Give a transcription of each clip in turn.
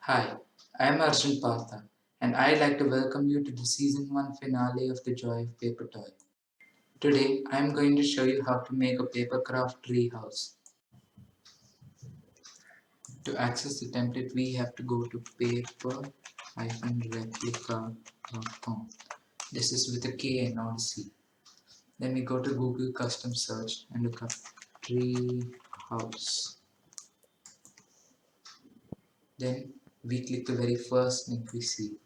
Hi, I am Arjun Partha, and I'd like to welcome you to the season 1 finale of the Joy of Papertoy. Today, I am going to show you how to make a papercraft treehouse. To access the template, we have to go to paper-replika.com. This is with a K and not a C. Then we go to Google Custom Search and look up treehouse. Then we click the very first link we see.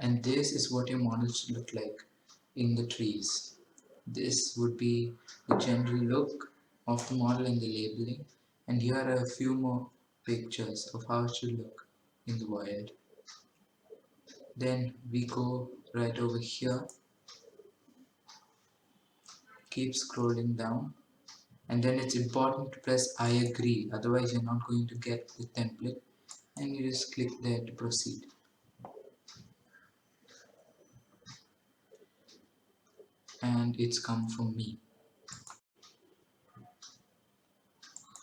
And this is what your model should look like in the trees. This would be the general look of the model and the labeling, and here are a few more pictures of how it should look in the wild. Then we go right over here, keep scrolling down, and then it's important to press I agree, otherwise you're not going to get the template, and you just click there to proceed. And it's come from me.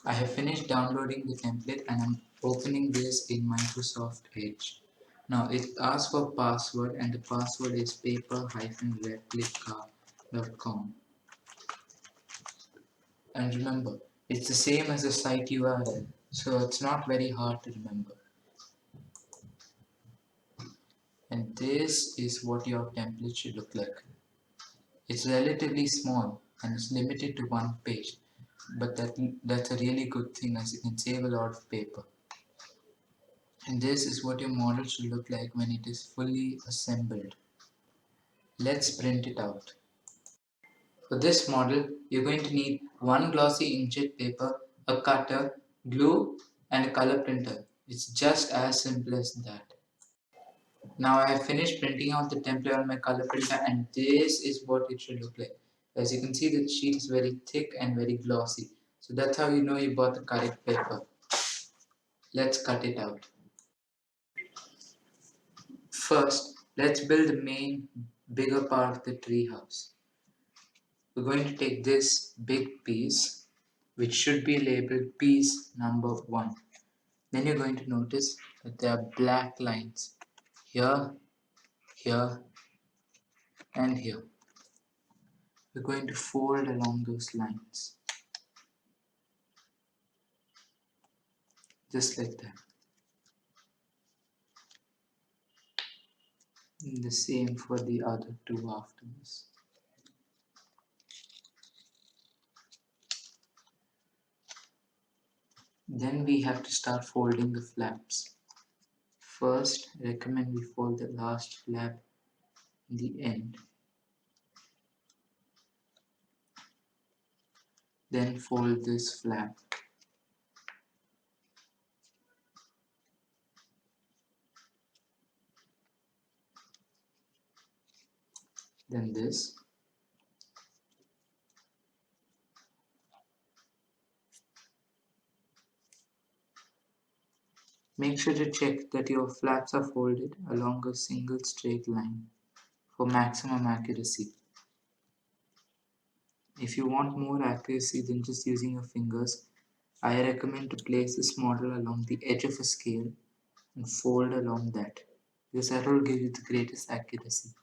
I have finished downloading the template and I'm opening this in Microsoft Edge. Now it asks for password and the password is paper-replika.com. And remember, it's the same as the site URL, so it's not very hard to remember. And this is what your template should look like. It's relatively small and it's limited to one page, but that's a really good thing as you can save a lot of paper. And this is what your model should look like when it is fully assembled. Let's print it out. For this model, you're going to need one glossy inkjet paper, a cutter, glue, and a color printer. It's just as simple as that. Now I have finished printing out the template on my color printer and this is what it should look like. As you can see, the sheet is very thick and very glossy. So that's how you know you bought the correct paper. Let's cut it out. First, let's build the main bigger part of the tree house. We're going to take this big piece, which should be labeled piece number 1. Then you're going to notice that there are black lines here, here, and here. We're going to fold along those lines, just like that. And the same for the other two after this. Then we have to start folding the flaps. First, I recommend we fold the last flap in the end. Then fold this flap. Then this. Make sure to check that your flaps are folded along a single straight line for maximum accuracy. If you want more accuracy than just using your fingers, I recommend to place this model along the edge of a scale and fold along that, because that will give you the greatest accuracy.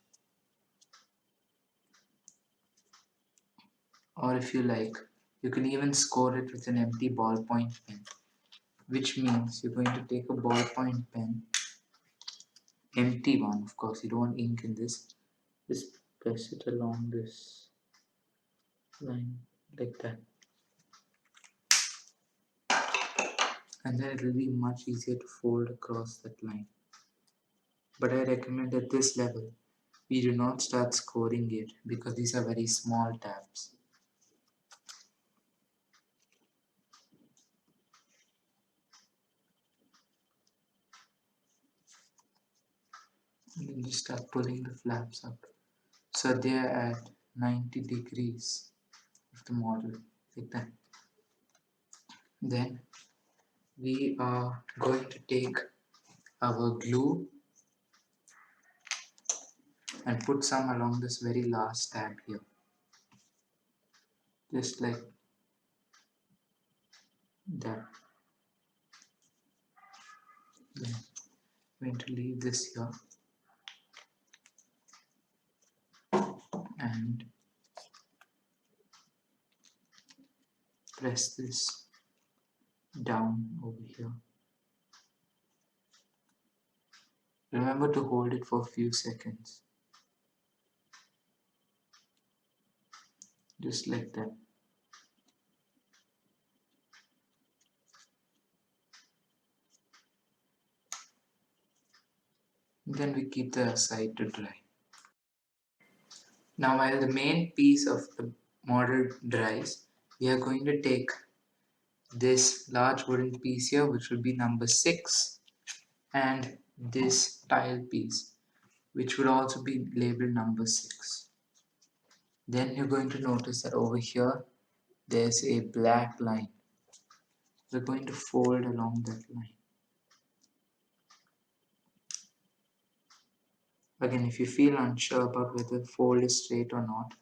Or if you like, you can even score it with an empty ballpoint pen, which means you're going to take a ballpoint pen, empty one of course, you don't want ink in this, just press it along this line like that, and then it will be much easier to fold across that line. But I recommend at this level we do not start scoring it because these are very small tabs. And then just start pulling the flaps up so they are at 90 degrees of the model, like that. Then we are going to take our glue and put some along this very last tab here, just like that. Then I'm going to leave this here and press this down over here. Remember to hold it for a few seconds, just like that. Then we keep that aside to dry. Now while the main piece of the model dries, we are going to take this large wooden piece here, which will be number 6, and this tile piece, which would also be labeled number 6. Then you're going to notice that over here there's a black line. We're going to fold along that line. Again, if you feel unsure about whether the fold is straight or not,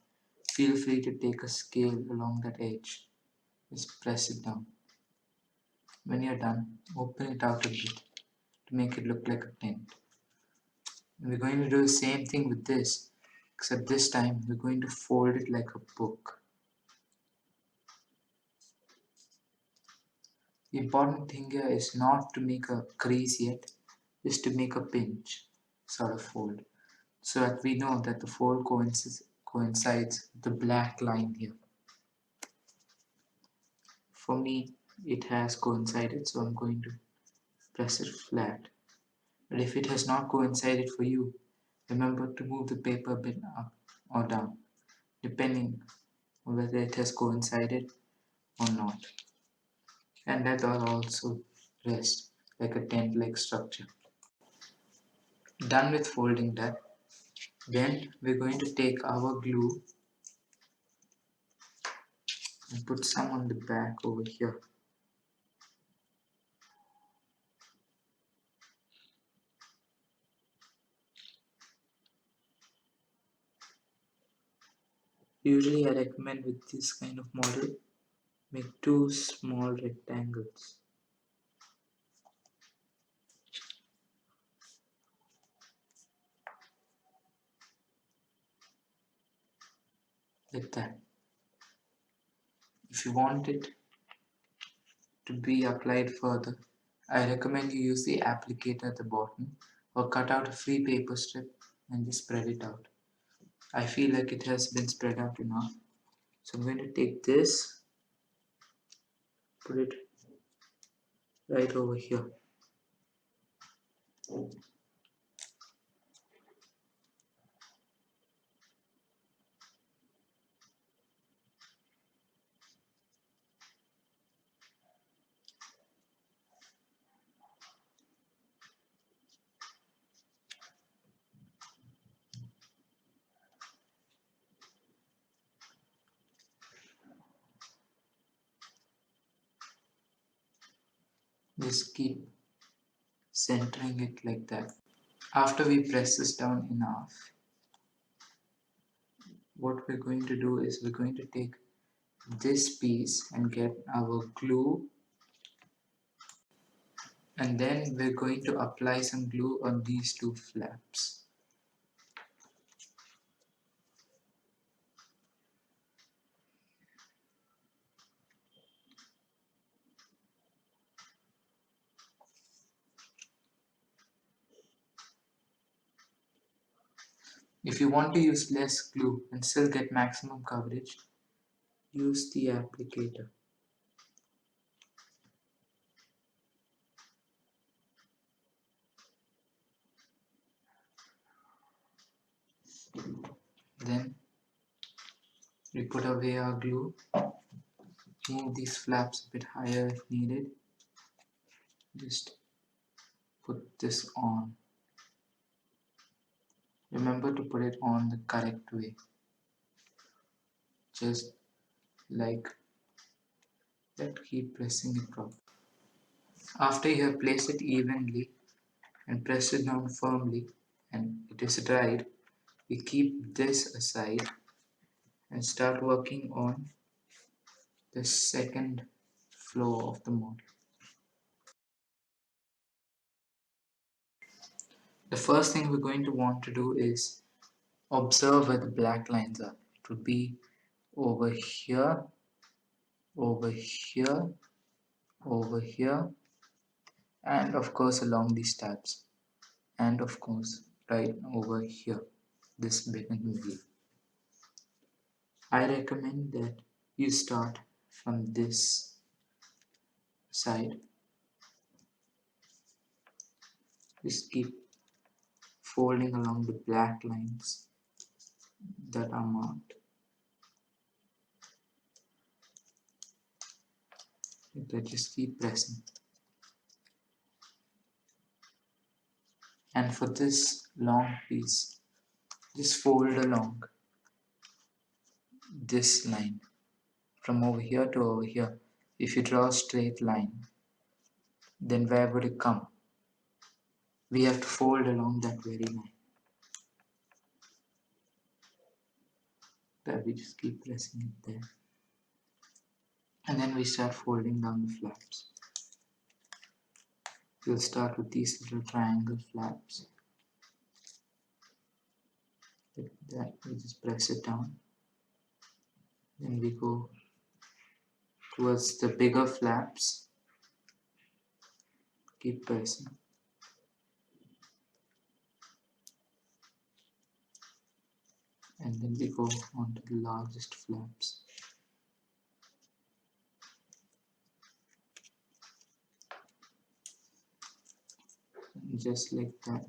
feel free to take a scale along that edge. Just press it down. When you're done, open it out a bit to make it look like a tent. And we're going to do the same thing with this, except this time we're going to fold it like a book. The important thing here is not to make a crease yet, just to make a pinch sort of fold, so that we know that the fold coincides with the black line here. For me, it has coincided, so I'm going to press it flat. But if it has not coincided for you, remember to move the paper a bit up or down, depending on whether it has coincided or not. And that will also rest like a tent-like structure. Done with folding that, then we're going to take our glue and put some on the back over here. Usually I recommend with this kind of model, make 2 small rectangles. Like that. If you want it to be applied further, I recommend you use the applicator at the bottom or cut out a free paper strip and just spread it out. I feel like it has been spread out enough. So I'm going to take this, put it right over here. Just keep centering it like that. After we press this down enough, what we're going to do is we're going to take this piece and get our glue, and then we're going to apply some glue on these 2 flaps. If you want to use less glue and still get maximum coverage, use the applicator. Then we put away our glue, move these flaps a bit higher if needed, just put this on. Remember to put it on the correct way, just like that. Keep pressing it properly. After you have placed it evenly and pressed it down firmly and it is dried, we keep this aside and start working on the second floor of the model. The first thing we're going to want to do is observe where the black lines are. It would be over here, over here, over here, and of course along these tabs, and of course right over here, this bit in the middle. I recommend that you start from this side. Just keep folding along the black lines that are marked. Like that, just keep pressing. And for this long piece, just fold along this line from over here to over here. If you draw a straight line, then where would it come? We have to fold along that very line. That we just keep pressing it there. And then we start folding down the flaps. We'll start with these little triangle flaps. Like that, we just press it down. Then we go towards the bigger flaps. Keep pressing. And then we go on to the largest flaps. And just like that,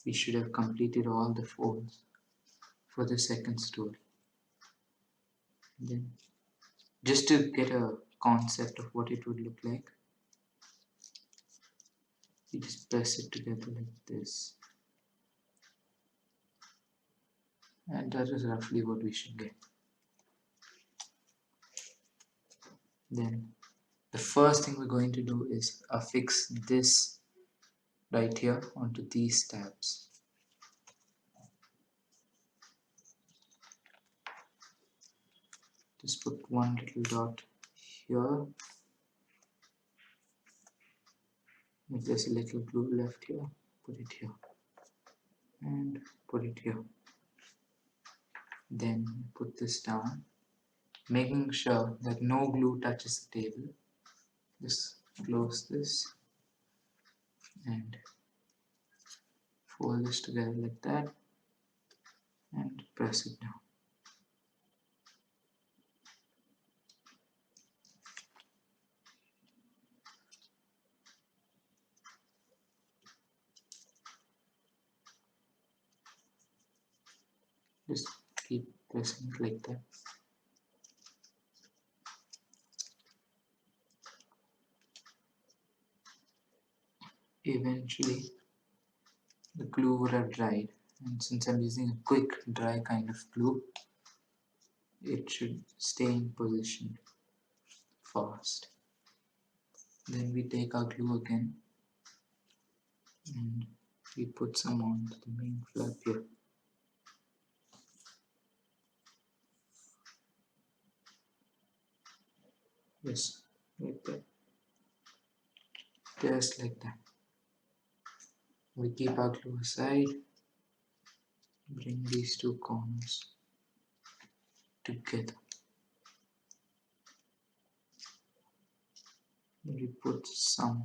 we should have completed all the folds for the second story. And then, just to get a concept of what it would look like, you just press it together like this. And that is roughly what we should get. Then the first thing we're going to do is affix this right here onto these tabs. Just put one little dot here. If there's a little glue left here, put it here. And put it here. Then put this down, making sure that no glue touches the table. Just close this and fold this together like that and press it down. Just keep pressing it like that. Eventually the glue would have dried, and since I'm using a quick dry kind of glue, it should stay in position fast. Then we take our glue again and we put some on the main flap here. Yes, like that. Just like that. We keep our glue aside, bring these two corners together. We put some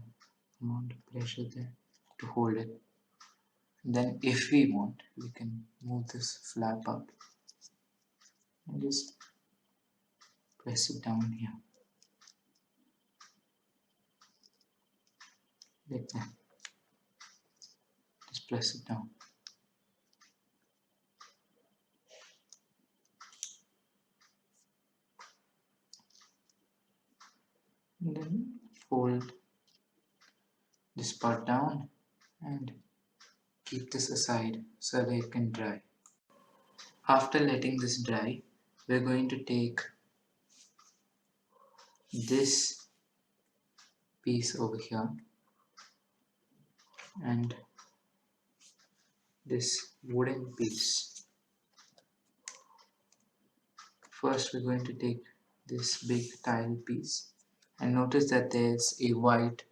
amount of pressure there to hold it. Then if we want, we can move this flap up and just press it down here. Like that. Just press it down. And then fold this part down and keep this aside so that it can dry. After letting this dry, we're going to take this piece over here and this wooden piece. First we're going to take this big tile piece and notice that there's a white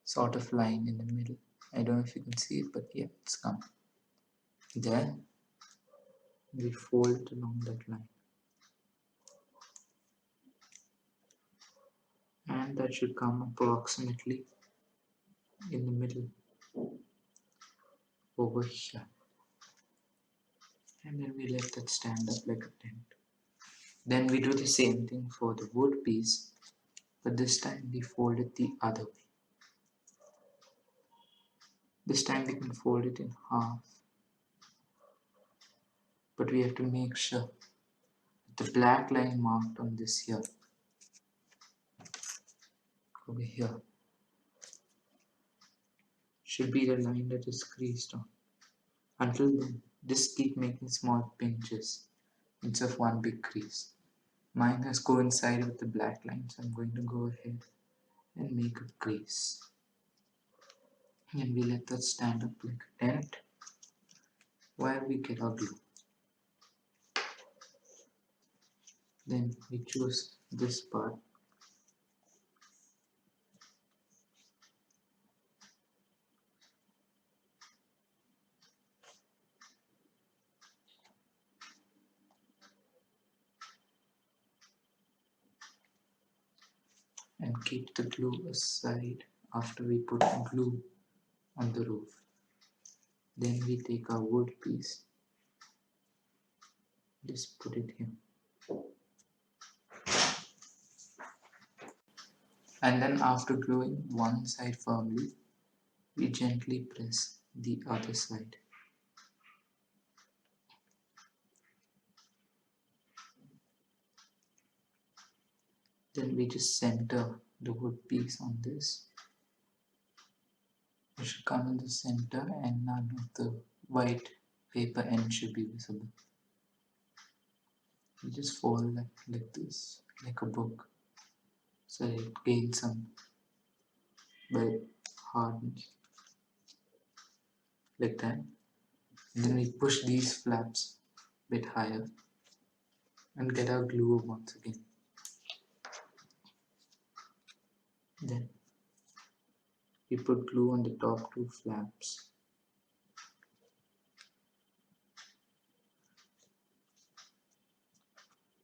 sort of line in the middle. I don't know if you can see it, but yeah, it's come. There, we fold it along that line. And that should come approximately in the middle over here. And then we let that stand up like a tent. Then we do the same thing for the wood piece, but this time we fold it the other way. This time we can fold it in half, but we have to make sure that the black line marked on this here, over here, should be the line that is creased on. Until then, just keep making small pinches instead of one big crease. Mine has coincided with the black line, so I'm going to go ahead and make a crease. And we let that stand up like a tent while we get our glue. Then we choose this part and keep the glue aside after we put glue on the roof. Then we take our wood piece, just put it here. And then after gluing one side firmly, we gently press the other side. Then we just center the wood piece on this. It should come in the center and none of the white paper end should be visible. You just fold like this, like a book, so it gains some hardness, like that. And then we push these flaps a bit higher and get our glue once again. Then we put glue on the top two flaps.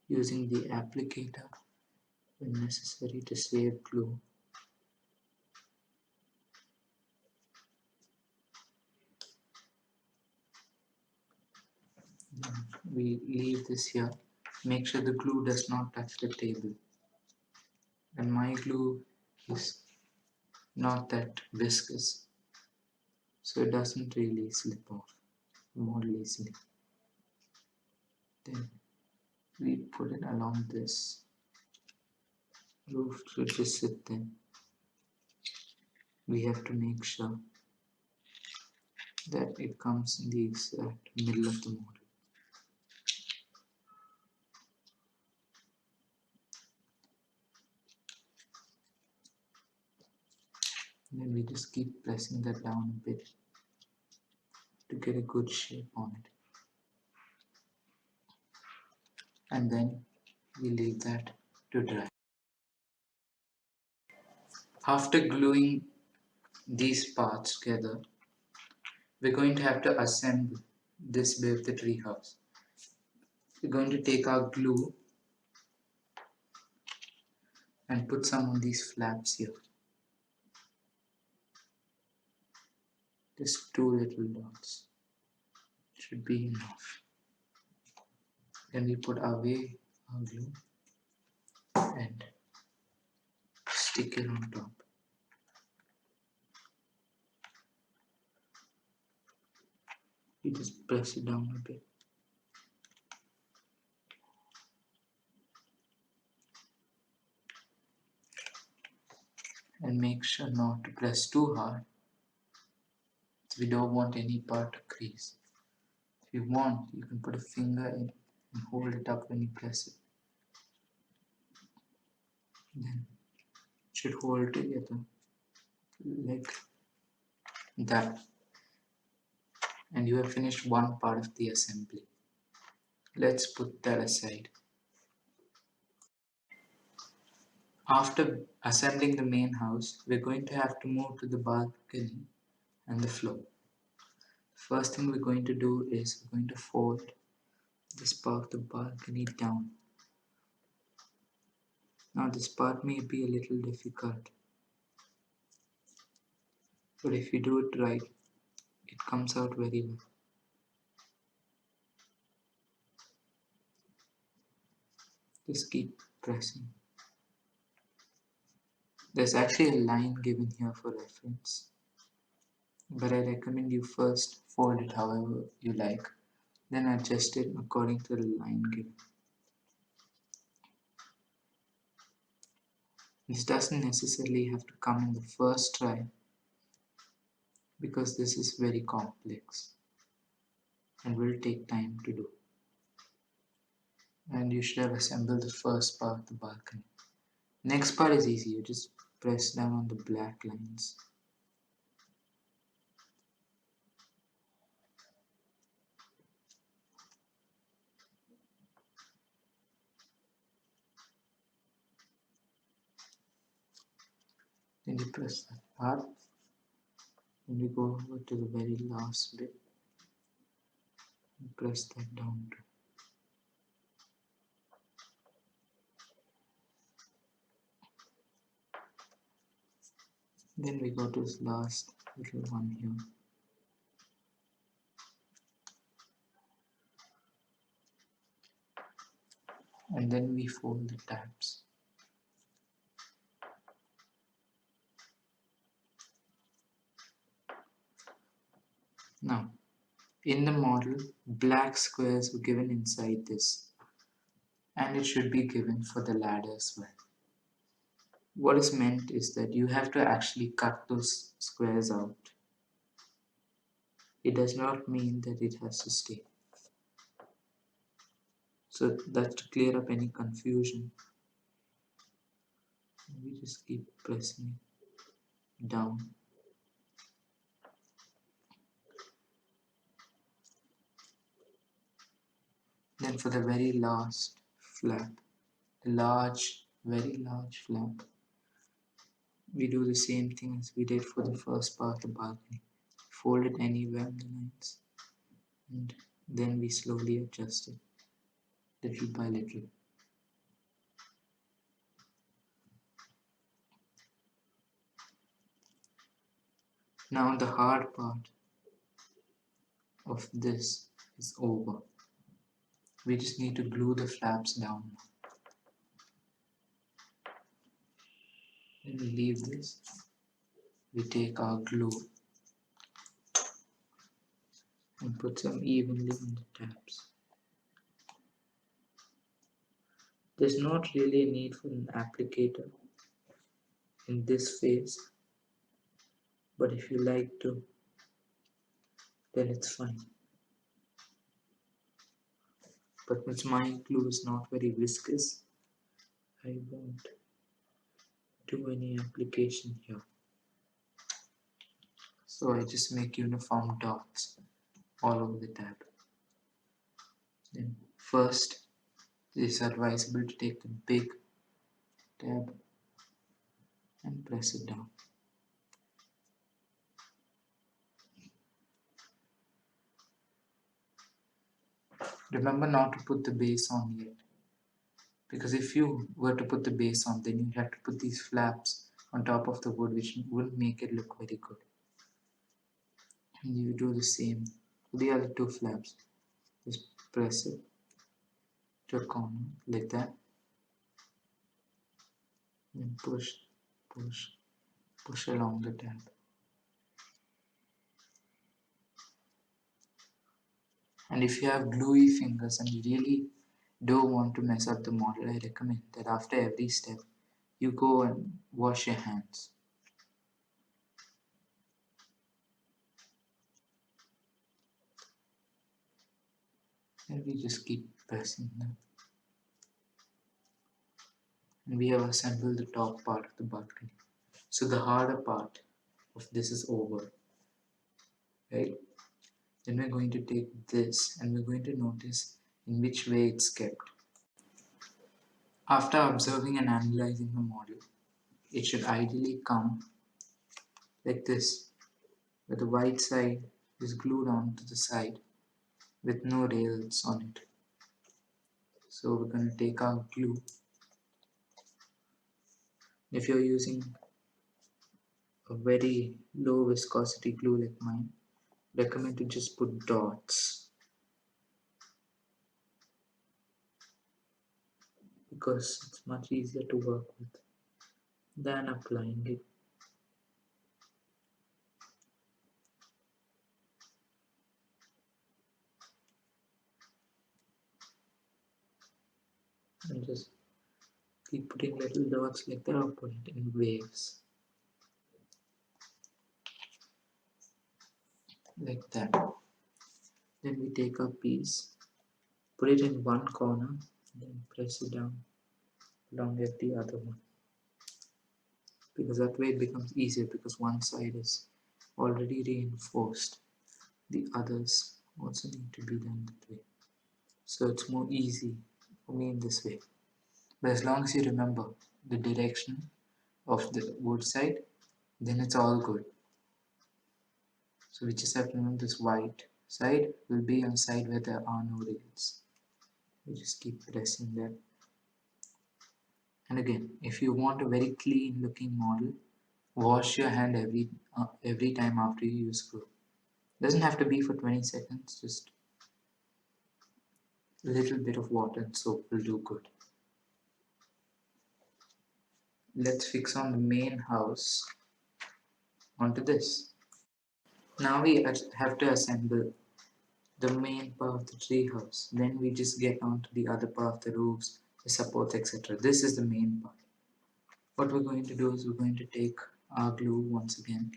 Using the applicator when necessary to save glue. Then we leave this here. Make sure the glue does not touch the table. And my glue is not that viscous, so it doesn't really slip off more easily. Then we put it along this roof to just sit there. We have to make sure that it comes in the exact middle of the model. And then we just keep pressing that down a bit to get a good shape on it. And then we leave that to dry. After gluing these parts together, we're going to have to assemble this bit of the tree house. We're going to take our glue and put some on these flaps here. Just two little dots. Should be enough. Then we put away our glue and stick it on top. You just press it down a bit. And make sure not to press too hard. So we don't want any part to crease. If you want, you can put a finger in and hold it up when you press it. Then it should hold together like that. And you have finished one part of the assembly. Let's put that aside. After assembling the main house, we're going to have to move to the balcony and the floor. First thing we're going to do is we're going to fold this part of the balcony down. Now this part may be a little difficult, but if you do it right, it comes out very well. Just keep pressing. There's actually a line given here for reference, but I recommend you first fold it however you like, then adjust it according to the line given. This doesn't necessarily have to come in the first try because this is very complex and will take time to do. And you should have assembled the first part of the balcony. Next part is easy, you just press down on the black lines. Then you press that part. Then we go over to the very last bit and press that down too. Then we go to this last little one here. And then we fold the tabs. Now, in the model, black squares were given inside this, and it should be given for the ladder as well. What is meant is that you have to actually cut those squares out. It does not mean that it has to stay. So that's to clear up any confusion. We just keep pressing it down. Then for the very last flap, the very large flap, we do the same thing as we did for the first part of the balcony. Fold it anywhere on the lines, and then we slowly adjust it, little by little. Now the hard part of this is over. We just need to glue the flaps down. Then we leave this. We take our glue and put some evenly on the tabs. There's not really a need for an applicator in this phase, but if you like to, then it's fine. But since my glue is not very viscous, I won't do any application here. So I just make uniform dots all over the tab. Then first, it's advisable to take the big tab and press it down. Remember not to put the base on yet, because if you were to put the base on, then you'd have to put these flaps on top of the wood, which wouldn't make it look very good. And you do the same for the other two flaps. Just press it to a corner like that, then push, push, push along the tab. And if you have gluey fingers and you really don't want to mess up the model, I recommend that after every step you go and wash your hands. And we just keep pressing them. And we have assembled the top part of the balcony. So the harder part of this is over, right? Then we're going to take this and we're going to notice in which way it's kept. After observing and analyzing the model, it should ideally come like this. but the white side is glued onto the side with no rails on it. So we're going to take our glue. If you're using a very low viscosity glue like mine, recommend to just put dots because it's much easier to work with than applying it. And just keep putting little dots like that or put it in waves like that. Then we take our piece, put it in one corner, then press it down along at the other one, because that way it becomes easier because one side is already reinforced. The others also need to be done that way. So it's more easy for me in this way. But as long as you remember the direction of the wood side, then it's all good. So we just have to remember this white side will be on the side where there are no rails. We just keep pressing that. And again, if you want a very clean looking model, wash your hand every time after you use glue. Doesn't have to be for 20 seconds, just a little bit of water and soap will do good. Let's fix on the main house onto this. Now we have to assemble the main part of the tree house. Then we just get onto the other part of the roofs, the supports, etc. This is the main part. What we're going to do is we're going to take our glue once again.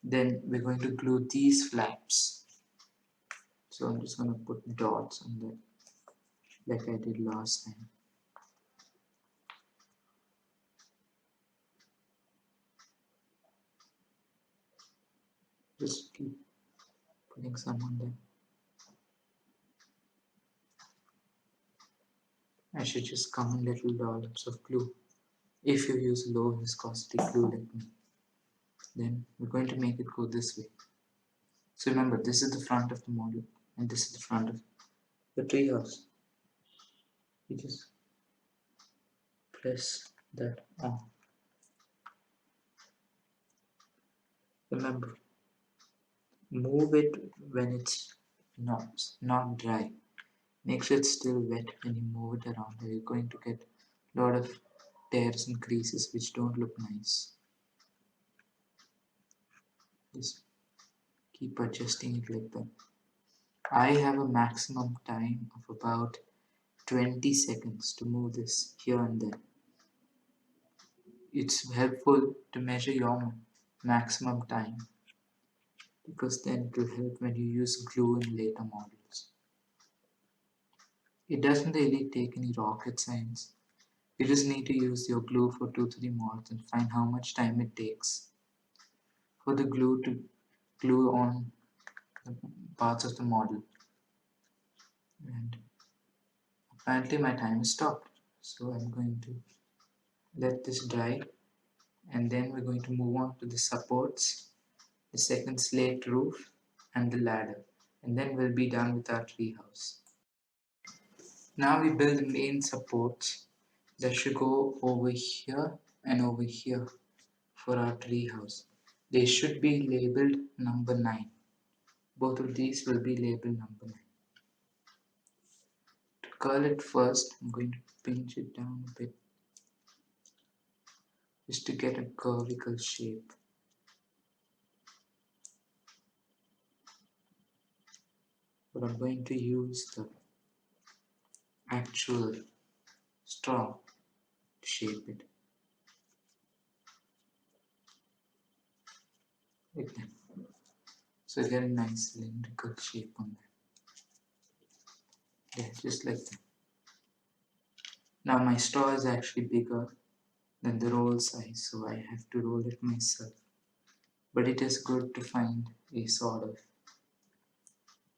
Then we're going to glue these flaps. So I'm just going to put dots on that like I did last time. Just keep putting some on there. I should just come in little dollops of glue. If you use low viscosity glue like me, then we're going to make it go this way. So remember, this is the front of the model and this is the front of the tree house. You just press that on. Remember, move it when it's not dry. Make sure it's still wet when you move it around, or you're going to get a lot of tears and creases which don't look nice. Just keep adjusting it like that. I have a maximum time of about 20 seconds to move this here and there. It's helpful to measure your maximum time because then it will help when you use glue in later models. It doesn't really take any rocket science. You just need to use your glue for 2-3 models and find how much time it takes for the glue to glue on the parts of the model. And apparently my time is stopped. So I'm going to let this dry and then we're going to move on to the supports, the second slate roof and the ladder, and then we'll be done with our tree house. Now we build the main supports that should go over here and over here for our tree house. They should be labeled number 9. Both of these will be labeled number 9. To curl it first, I'm going to pinch it down a bit just to get a curvical shape. But I'm going to use the actual straw to shape it. Like that. So get a nice cylindrical shape on that. Yeah, just like that. Now my straw is actually bigger than the roll size, so I have to roll it myself. But it is good to find a sort of,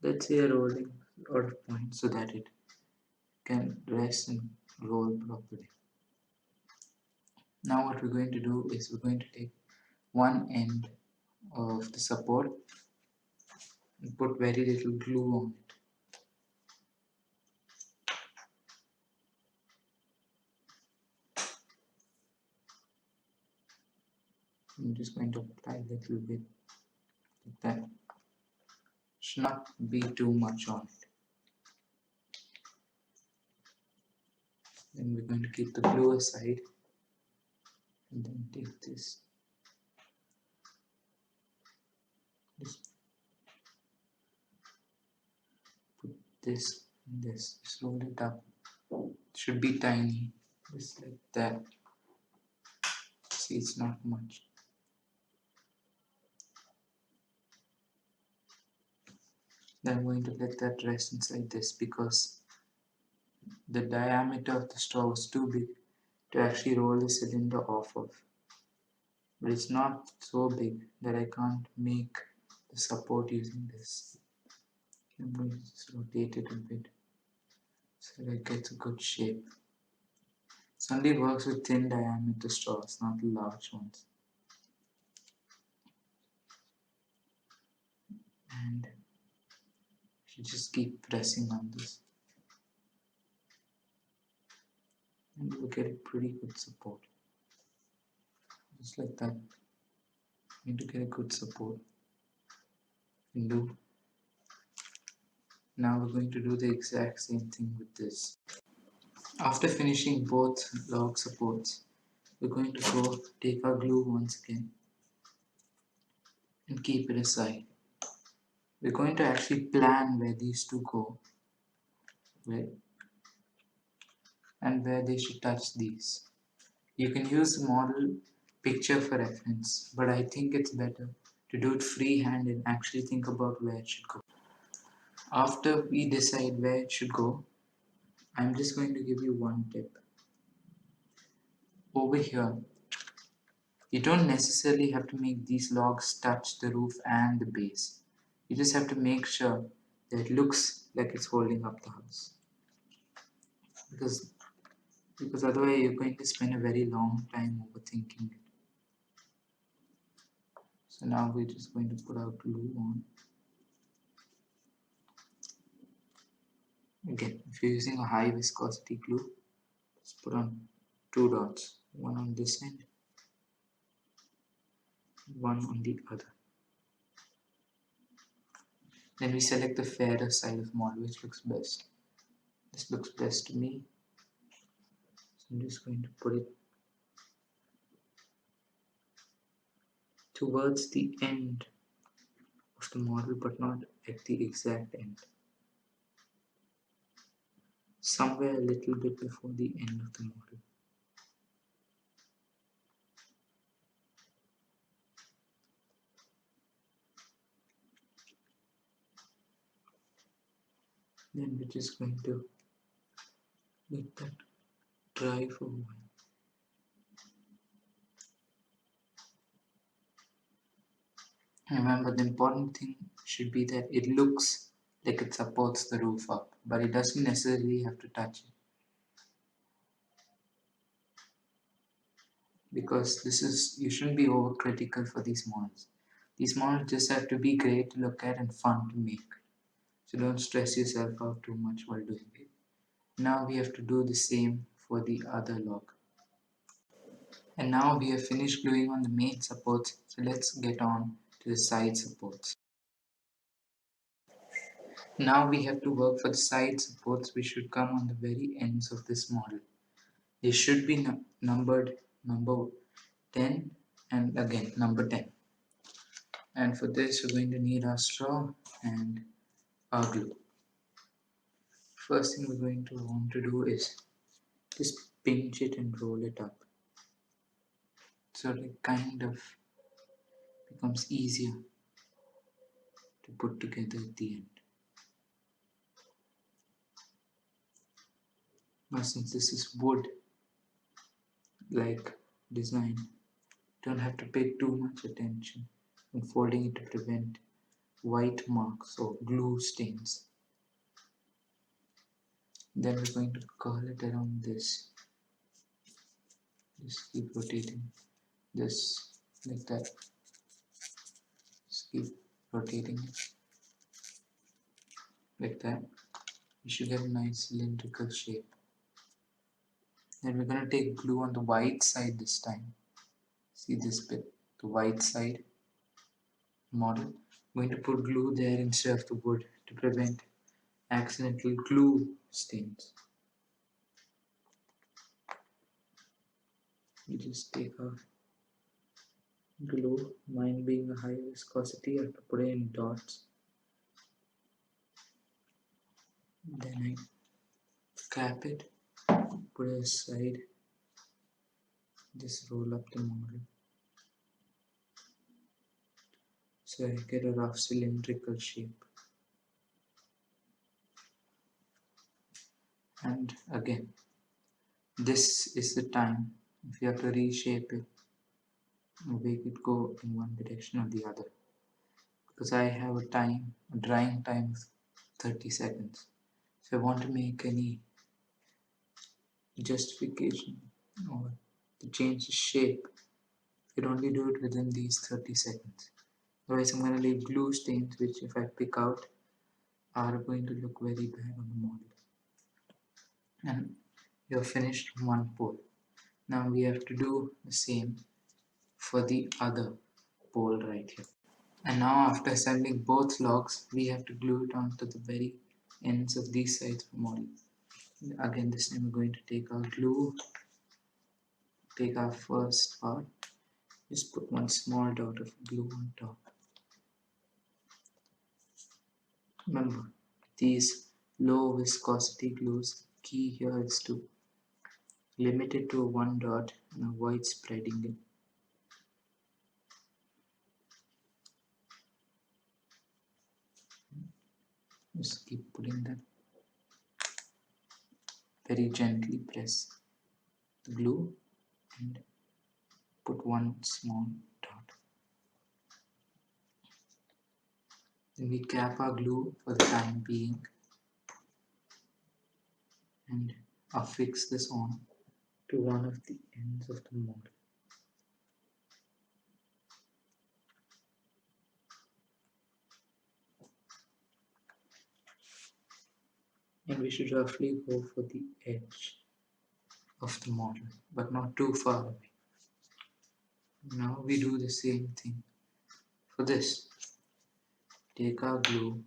let's say, a rolling order point so that it can rest and roll properly. Now what we're going to do is we're going to take one end of the support and put very little glue on it. I'm just going to apply a little bit like that. Should not be too much on it. Then we're going to keep the glue aside and then take this. Just put this and this. Just roll it up. It should be tiny, just like that. See, it's not much. Then I'm going to let that rest inside this because the diameter of the straw was too big to actually roll the cylinder off of. But it's not so big that I can't make the support using this. I'm going to just rotate it a bit so that it gets a good shape. It only works with thin diameter straws, not large ones. And you just keep pressing on this. And you'll get a pretty good support. Just like that. You need to get a good support. Now we're going to do the exact same thing with this. After finishing both log supports, we're going to go take our glue once again and keep it aside. We're going to actually plan where these two go and where they should touch these. You can use the model picture for reference, but I think it's better to do it freehand and actually think about where it should go. After we decide where it should go, I'm just going to give you one tip. Over here, you don't necessarily have to make these logs touch the roof and the base. You just have to make sure that it looks like it's holding up the house. Because otherwise you're going to spend a very long time overthinking it. So now we're just going to put our glue on. Again, if you're using a high viscosity glue, just put on 2 dots, one on this end, one on the other. Then we select the fairer side of the model, which looks best. This looks best to me. So I'm just going to put it towards the end of the model, but not at the exact end. Somewhere a little bit before the end of the model. Then we're just going to let that dry for a while. Remember, the important thing should be that it looks like it supports the roof up, but it doesn't necessarily have to touch it. Because you shouldn't be overcritical for these models. These models just have to be great to look at and fun to make. So don't stress yourself out too much while doing it. Now we have to do the same for the other log. And now we have finished gluing on the main supports, so let's get on to the side supports. Now we have to work for the side supports which should come on the very ends of this model. They should be numbered number 10 and again number 10. And for this we're going to need our straw and our glue. First thing we're going to want to do is just pinch it and roll it up. So it kind of becomes easier to put together at the end. Now since this is wood like design, don't have to pay too much attention when folding it to prevent white marks or glue stains. Then we're going to curl it around this. Just keep rotating this like that. keep rotating it like that. You should get a nice cylindrical shape. Then we're going to take glue on the white side this time. See this bit, the white side model. I'm going to put glue there instead of the wood to prevent accidental glue stains. You just take a glue, mine being a high viscosity, I have to put it in dots. Then I cap it, put it aside, just roll up the model. So I get a rough cylindrical shape. And again, this is the time if you have to reshape it, make it go in one direction or the other. Because I have a drying time of 30 seconds. So I want to make any justification or to change the shape, you can only do it within these 30 seconds. Otherwise I'm going to leave glue stains which if I pick out are going to look very bad on the model. And you're finished one pole. Now we have to do the same for the other pole right here. And now after assembling both logs, we have to glue it onto the very ends of these sides of the model. Again, this time we're going to take our glue, take our first part, just put one small dot of glue on top. Remember, these low viscosity glues, key here is to limit it to one dot and avoid spreading it. Just keep putting that. Very gently press the glue and put one small dot. Then we cap our glue for the time being and affix this on to one of the ends of the model. And we should roughly go for the edge of the model, but not too far away. Now we do the same thing for this. Take our glue,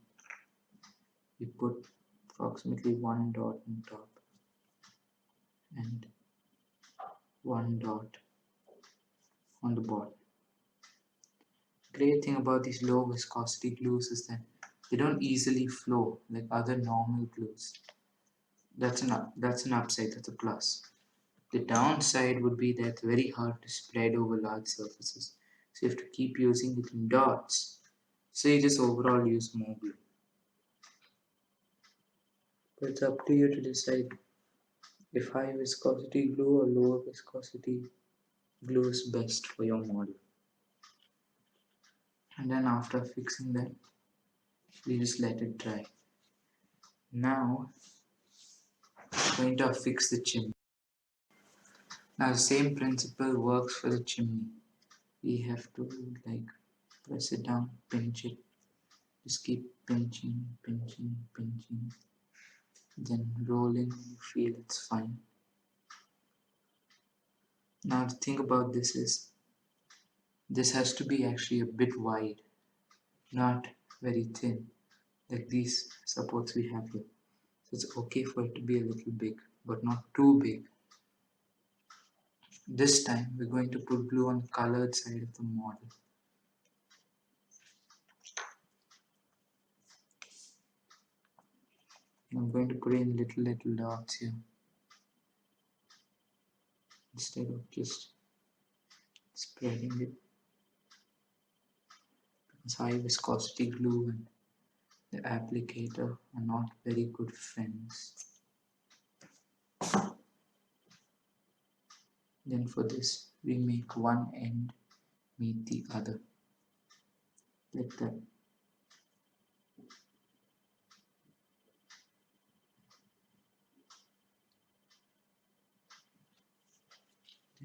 we put approximately one dot on top and one dot on the bottom. Great thing about these low viscosity glues is that they don't easily flow like other normal glues. That's an upside, that's a plus. The downside would be that it's very hard to spread over large surfaces. So you have to keep using it in dots. So you just overall use more glue. But it's up to you to decide if high viscosity glue or lower viscosity glue is best for your model. And then after fixing that, we just let it dry. Now, I'm going to fix the chimney. Now the same principle works for the chimney. We have to like press it down, pinch it, just keep pinching, pinching, pinching, then rolling when you feel it's fine. Now the thing about this is, this has to be actually a bit wide, not very thin, like these supports we have here. So it's okay for it to be a little big, but not too big. This time we're going to put glue on the colored side of the model. I'm going to put in little dots here instead of just spreading it, because high viscosity glue and the applicator are not very good friends. Then for this we make one end meet the other like that.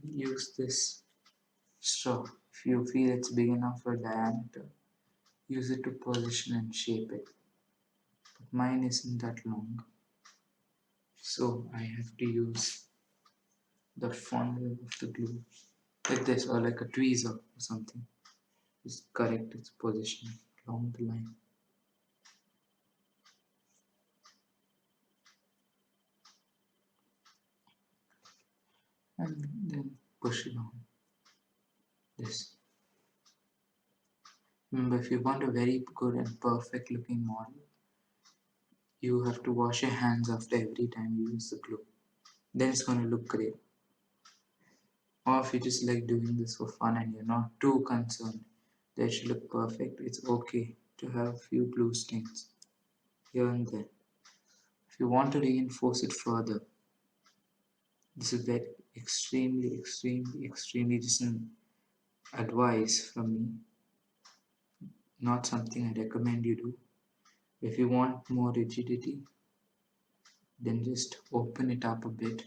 Then use this straw. If you feel it's big enough for diameter, use it to position and shape it. But mine isn't that long, so I have to use the funnel of the glue like this, or like a tweezer or something. Just correct its position along the line. And then push it on this. Remember, if you want a very good and perfect looking model, you have to wash your hands after every time you use the glue. Then it's going to look great. Or if you just like doing this for fun and you're not too concerned that it should look perfect, it's okay to have a few glue stains here and there. If you want to reinforce it further, this is very extremely just an advice from me, not something I recommend you do. If you want more rigidity, then just open it up a bit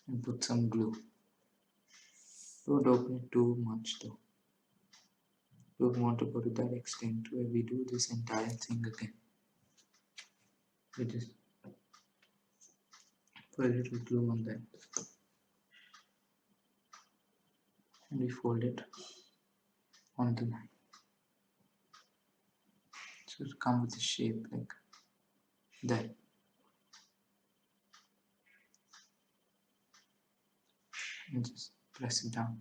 and put some glue. Don't open it too much though. Don't want to go to that extent where we do this entire thing again. We just put a little glue on that and we fold it on the line. So it'll come with a shape like that. And just press it down.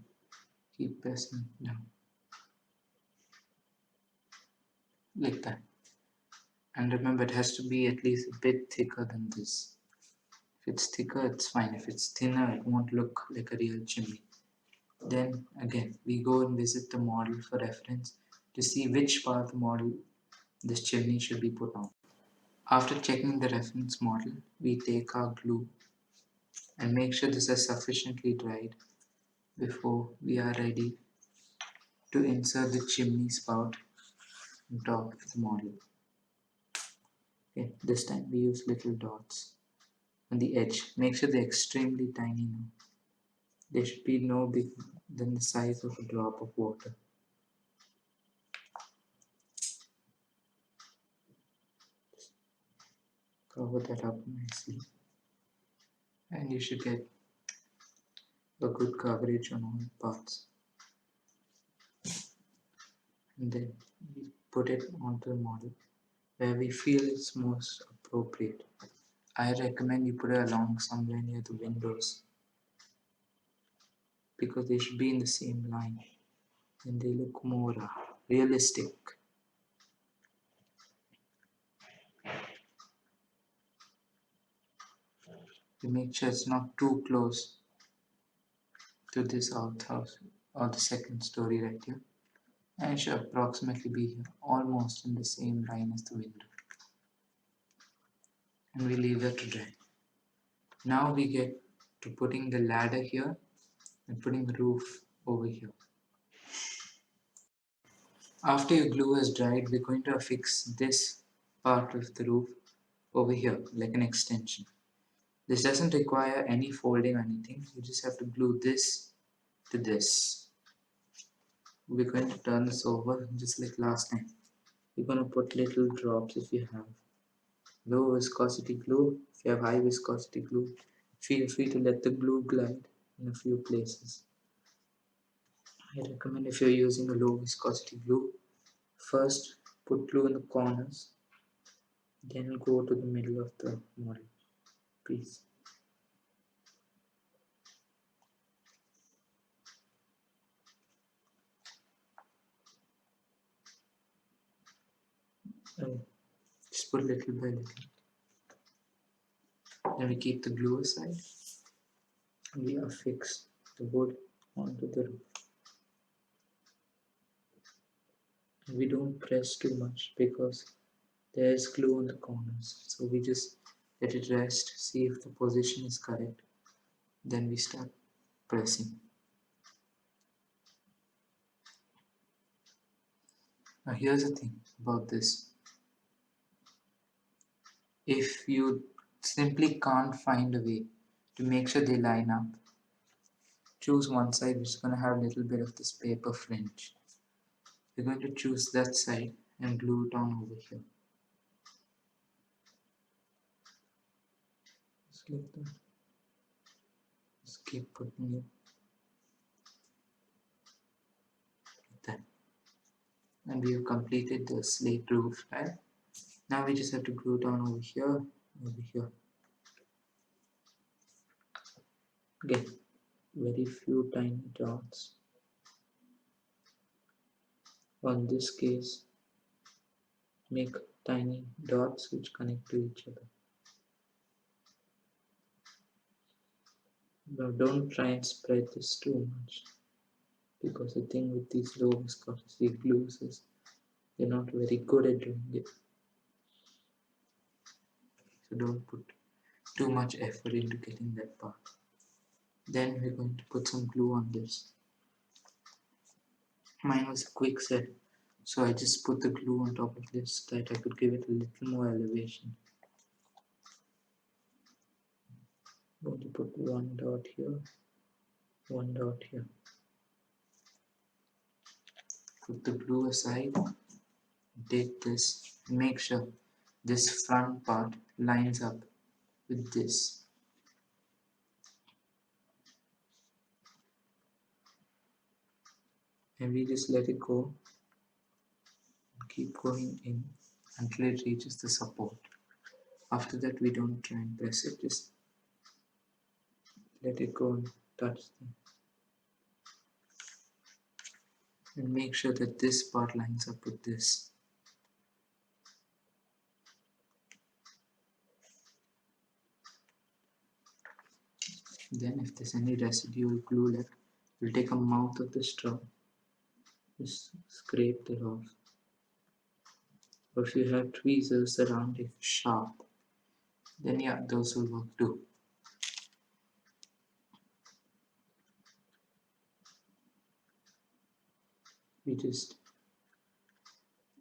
Keep pressing it down. Like that. And remember, it has to be at least a bit thicker than this. If it's thicker, it's fine. If it's thinner, it won't look like a real chimney. Then again, we go and visit the model for reference to see which part of the model this chimney should be put on. After checking the reference model, we take our glue and make sure this is sufficiently dried before we are ready to insert the chimney spout on top of the model. Okay, this time we use little dots on the edge. Make sure they're extremely tiny now. They should be no bigger than the size of a drop of water. Cover that up nicely. And you should get a good coverage on all parts. And then we put it onto the model where we feel it's most appropriate. I recommend you put it along somewhere near the windows because they should be in the same line and they look more realistic. You make sure it's not too close to this outhouse or the second story right here. And it should approximately be here, almost in the same line as the window. And we leave that to dry. Now we get to putting the ladder here and putting the roof over here. After your glue has dried, we're going to affix this part of the roof over here, like an extension. This doesn't require any folding or anything. You just have to glue this to this. We're going to turn this over just like last time. We're going to put little drops if you have low viscosity glue. If you have high viscosity glue, feel free to let the glue glide in a few places. I recommend if you're using a low viscosity glue, first put glue in the corners, then go to the middle of the model piece. Just put little by little. Then we keep the glue aside and we affix the wood onto the roof. And we don't press too much because there is glue on the corners. So we just let it rest, see if the position is correct. Then we start pressing. Now here's the thing about this. If you simply can't find a way to make sure they line up, choose one side which is going to have a little bit of this paper fringe. We're going to choose that side and glue it on over here. Just like that. Just keep putting it like that. And we have completed the slate roof, right? Now we just have to glue it on over here, over here. Again, very few tiny dots. On this case, make tiny dots which connect to each other. Now don't try and spread this too much, because the thing with these low viscosity glues is they're not very good at doing it. So don't put too much effort into getting that part. Then we're going to put some glue on this. Mine was a quick set, so I just put the glue on top of this so that I could give it a little more elevation. I'm going to put one dot here, one dot here. Put the glue aside, take this, and make sure this front part lines up with this. And we just let it go and keep going in until it reaches the support. After that, we don't try and press it, just let it go and touch them. And make sure that this part lines up with this. Then if there's any residual glue left, we'll take a mouth of the straw, just scrape it off. Or if you have tweezers that aren't sharp, then yeah, those will work too. We just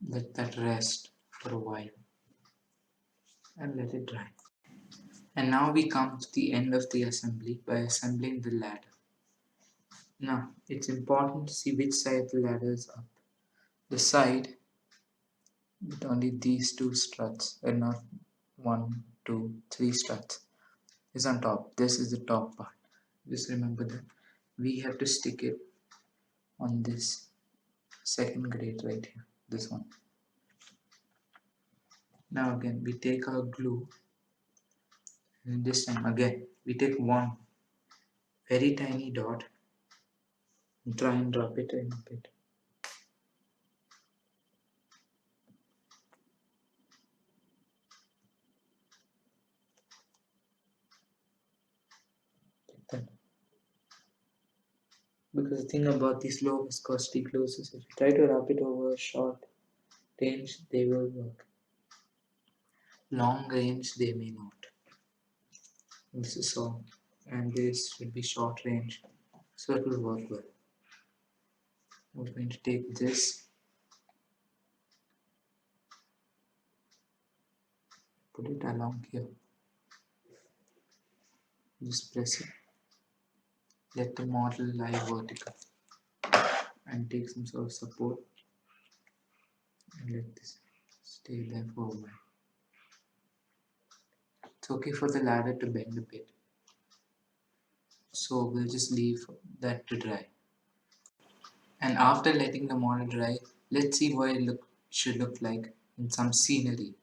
let that rest for a while and let it dry. And now we come to the end of the assembly by assembling the ladder. Now, it's important to see which side the ladder is up. The side with only these two struts and not 1, 2, 3 struts is on top. This is the top part. Just remember that we have to stick it on this second grate right here, this one. Now again, we take our glue, and this time again, we take one very tiny dot and try and rub it in a bit. Like that. Because the thing about these low viscosity glues is if you try to rub it over a short range, they will work. Long range, they may not. This is all, and this will be short range, so it will work well. We're going to take this, put it along here, just press it, let the model lie vertical, and take some sort of support, and let this stay there for a while. It's okay for the ladder to bend a bit, so we'll just leave that to dry. And after letting the model dry, let's see what it should look like in some scenery.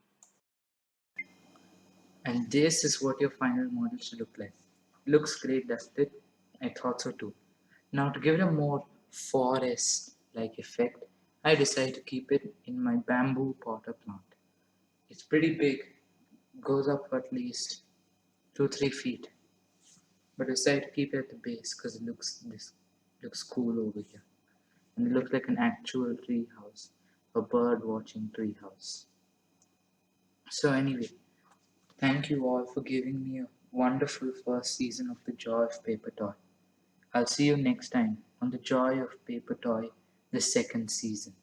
And this is what your final model should look like. Looks great, doesn't it? I thought so too. Now to give it a more forest-like effect, I decided to keep it in my bamboo potter plant. It's pretty big, goes up for at least 2-3 feet. But I decided to keep it at the base because it looks cool over here. And it looks like an actual tree house, a bird watching tree house. So anyway, thank you all for giving me a wonderful first season of the Joy of Papertoy. I'll see you next time on the Joy of Papertoy, the second season.